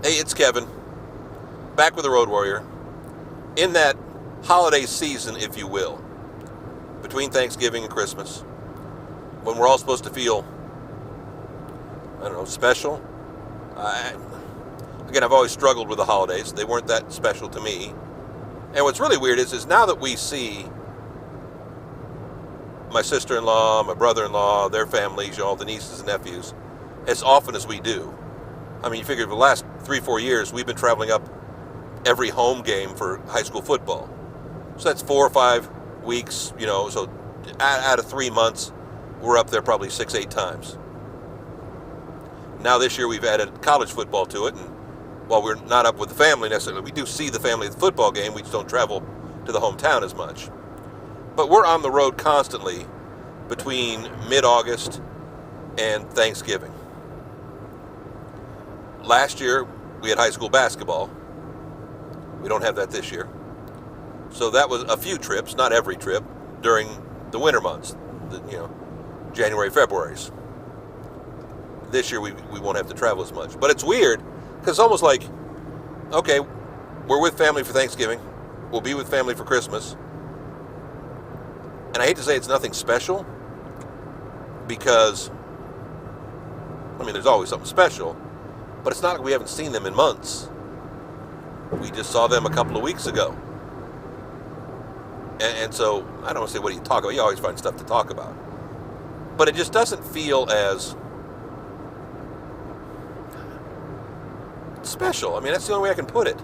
Hey, it's Kevin, back with the Road Warrior, in that holiday season, if you will, between Thanksgiving and Christmas, when we're all supposed to feel, special. I've always struggled with the holidays. They weren't that special to me. And what's really weird is now that we see my sister-in-law, my brother-in-law, their families, all the nieces and nephews, as often as we do. I mean, you figure for the last 3-4 years, we've been traveling up every home game for high school football. So that's 4 or 5 weeks, so out of 3 months, we're up there probably 6-8 times. Now this year we've added college football to it, and while we're not up with the family necessarily, we do see the family at the football game, we just don't travel to the hometown as much. But we're on the road constantly between mid-August and Thanksgiving. Last year, we had high school basketball. We don't have that this year. So that was a few trips, not every trip, during the winter months, January, February's. This year, we won't have to travel as much. But it's weird, because it's almost like, okay, we're with family for Thanksgiving. We'll be with family for Christmas. And I hate to say it's nothing special, because, there's always something special. But it's not like we haven't seen them in months. We just saw them a couple of weeks ago. And so, I don't want to say what do you talk about. You always find stuff to talk about. But it just doesn't feel as special. That's the only way I can put it.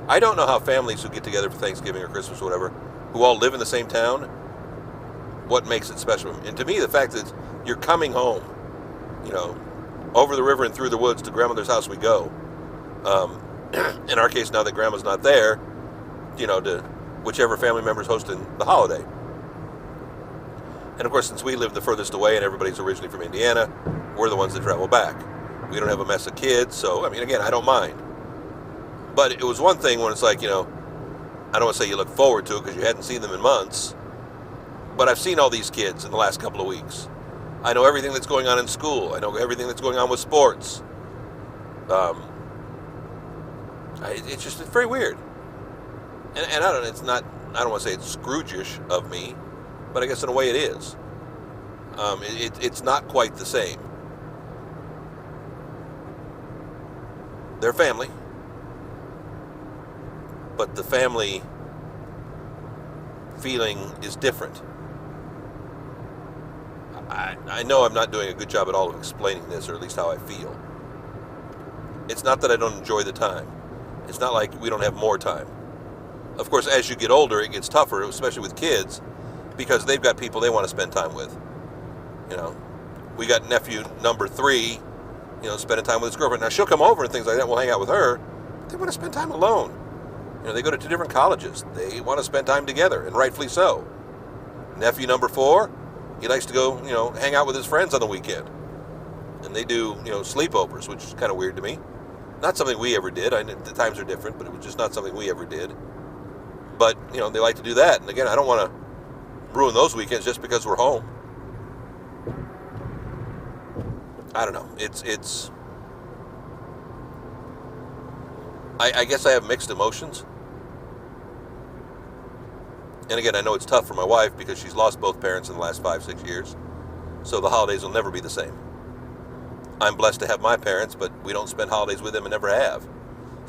I don't know how families who get together for Thanksgiving or Christmas or whatever, who all live in the same town, what makes it special. And to me, the fact that you're coming home, over the river and through the woods to grandmother's house we go. In our case, now that grandma's not there, to whichever family member's hosting the holiday. And of course, since we live the furthest away and everybody's originally from Indiana, we're the ones that travel back. We don't have a mess of kids, so, again, I don't mind. But it was one thing when it's like, I don't want to say you look forward to it because you hadn't seen them in months, but I've seen all these kids in the last couple of weeks. I know everything that's going on in school. I know everything that's going on with sports. It's very weird. And I don't want to say it's Scrooge-ish of me, but I guess in a way it is. It's not quite the same. They're family, but the family feeling is different. I know I'm not doing a good job at all of explaining this, or at least how I feel. It's not that I don't enjoy the time. It's not like we don't have more time. Of course, as you get older, it gets tougher, especially with kids, because they've got people they want to spend time with. We got nephew number 3, spending time with his girlfriend. Now, she'll come over and things like that. We'll hang out with her. They want to spend time alone. They go to 2 different colleges. They want to spend time together, and rightfully so. Nephew number 4, he likes to go, hang out with his friends on the weekend. And they do, sleepovers, which is kind of weird to me. Not something we ever did. The times are different, but it was just not something we ever did. But, they like to do that. And again, I don't want to ruin those weekends just because we're home. I don't know. I guess I have mixed emotions. And again, I know it's tough for my wife because she's lost both parents in the last 5-6 years. So the holidays will never be the same. I'm blessed to have my parents, but we don't spend holidays with them and never have.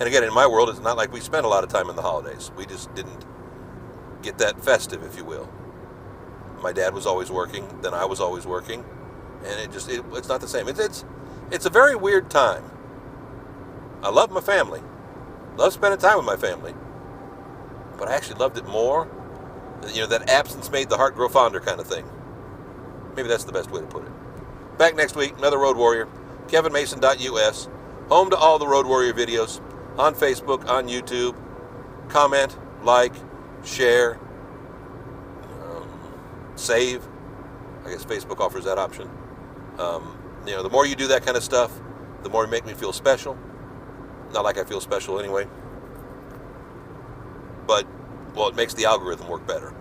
And again, in my world, it's not like we spent a lot of time in the holidays. We just didn't get that festive, if you will. My dad was always working, then I was always working. And it's not the same. It's a very weird time. I love my family. Love spending time with my family. But I actually loved it more. That absence made the heart grow fonder kind of thing. Maybe that's the best way to put it. Back next week, another Road Warrior. KevinMason.us. Home to all the Road Warrior videos. On Facebook, on YouTube. Comment, like, share, save. I guess Facebook offers that option. The more you do that kind of stuff, the more you make me feel special. Not like I feel special anyway. But, it makes the algorithm work better.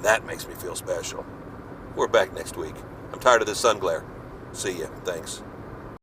That makes me feel special. We're back next week. I'm tired of this sun glare. See ya. Thanks.